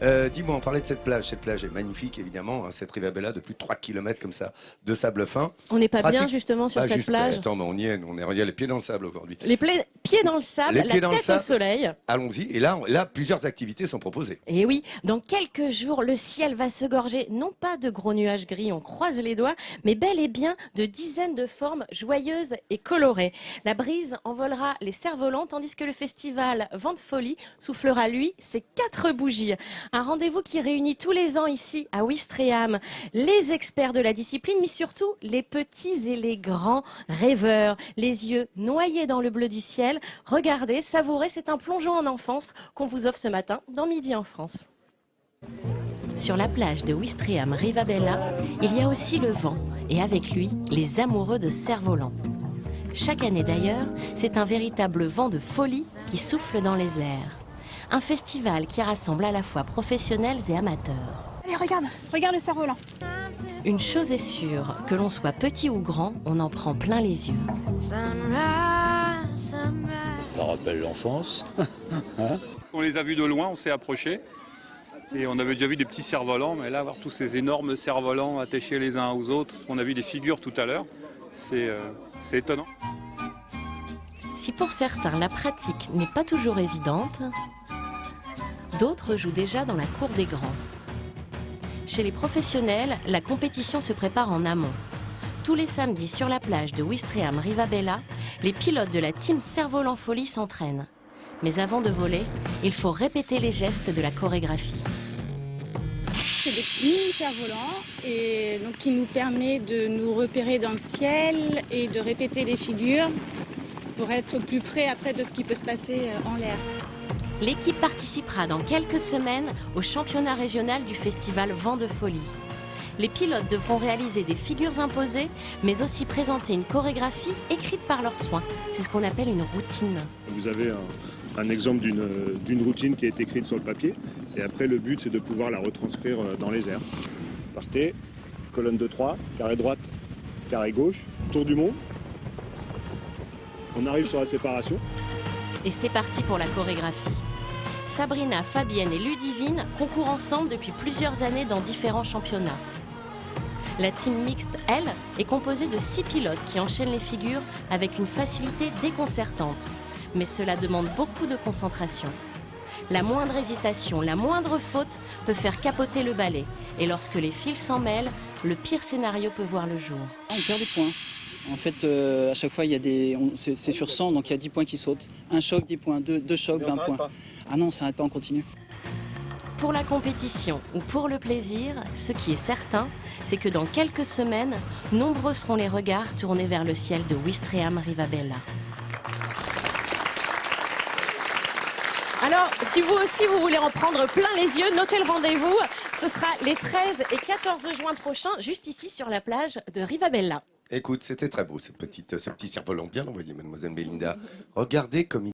Dis-moi, on parlait de cette plage. Cette plage est magnifique, évidemment. Hein, cette Rivabella de plus de 3 km comme ça, de sable fin. On n'est pas bien Pratique- justement sur cette plage. Attends, mais on y est. On est les pieds dans le sable aujourd'hui. Pieds dans le sable, Les la pieds dans le tête au sable. soleil. Allons-y. Et là, plusieurs activités sont proposées. Et oui, dans quelques jours, le ciel va se gorger, non pas de gros nuages gris, on croise les doigts, mais bel et bien de dizaines de formes joyeuses et colorées. La brise envolera les cerfs-volants, tandis que le festival Vent de Folie soufflera, lui, ses 4 bougies. Un rendez-vous qui réunit tous les ans ici, à Ouistreham, les experts de la discipline, mais surtout les petits et les grands rêveurs, les yeux noyés dans le bleu du ciel. Regardez, savourez, c'est un plongeon en enfance qu'on vous offre ce matin dans Midi en France. Sur la plage de Ouistreham Rivabella, il y a aussi le vent et avec lui, les amoureux de cerfs-volants. Chaque année d'ailleurs, c'est un véritable vent de folie qui souffle dans les airs. Un festival qui rassemble à la fois professionnels et amateurs. Allez, regarde le cerf-volant. Une chose est sûre, que l'on soit petit ou grand, on en prend plein les yeux. Ça rappelle l'enfance. On les a vus de loin, on s'est approché. Et on avait déjà vu des petits cerfs-volants, mais là, voir tous ces énormes cerfs-volants attachés les uns aux autres, on a vu des figures tout à l'heure, c'est étonnant. Si pour certains la pratique n'est pas toujours évidente, d'autres jouent déjà dans la cour des grands. Chez les professionnels, la compétition se prépare en amont. Tous les samedis sur la plage de Ouistreham Rivabella, les pilotes de la team Cerf-Volant Folie s'entraînent. Mais avant de voler, il faut répéter les gestes de la chorégraphie. C'est des mini cerfs-volants et donc qui nous permet de nous repérer dans le ciel et de répéter les figures pour être au plus près après de ce qui peut se passer en l'air. L'équipe participera dans quelques semaines au championnat régional du festival Vent de Folie. Les pilotes devront réaliser des figures imposées, mais aussi présenter une chorégraphie écrite par leurs soins. C'est ce qu'on appelle une routine. Vous avez un exemple d'une routine qui est écrite sur le papier. Et après, le but, c'est de pouvoir la retranscrire dans les airs. Partez, colonne de 3, carré droite, carré gauche, tour du monde. On arrive sur la séparation. Et c'est parti pour la chorégraphie. Sabrina, Fabienne et Ludivine concourent ensemble depuis plusieurs années dans différents championnats. La team mixte, elle, est composée de 6 pilotes qui enchaînent les figures avec une facilité déconcertante. Mais cela demande beaucoup de concentration. La moindre hésitation, la moindre faute peut faire capoter le balai. Et lorsque les fils s'en mêlent, le pire scénario peut voir le jour. On perd des points. En fait, à chaque fois, c'est sur 100, donc il y a 10 points qui sautent. Un choc, 10 points, deux chocs, 20 points. Ah non, on s'arrête pas, on continue. Pour la compétition ou pour le plaisir, ce qui est certain, c'est que dans quelques semaines, nombreux seront les regards tournés vers le ciel de Ouistreham Rivabella. Alors, si vous aussi vous voulez en prendre plein les yeux, notez le rendez-vous. Ce sera les 13 et 14 juin prochains, juste ici sur la plage de Rivabella. Écoute, c'était très beau, ce petit cerf-volant bien envoyé, mademoiselle Mélinda. Regardez comme il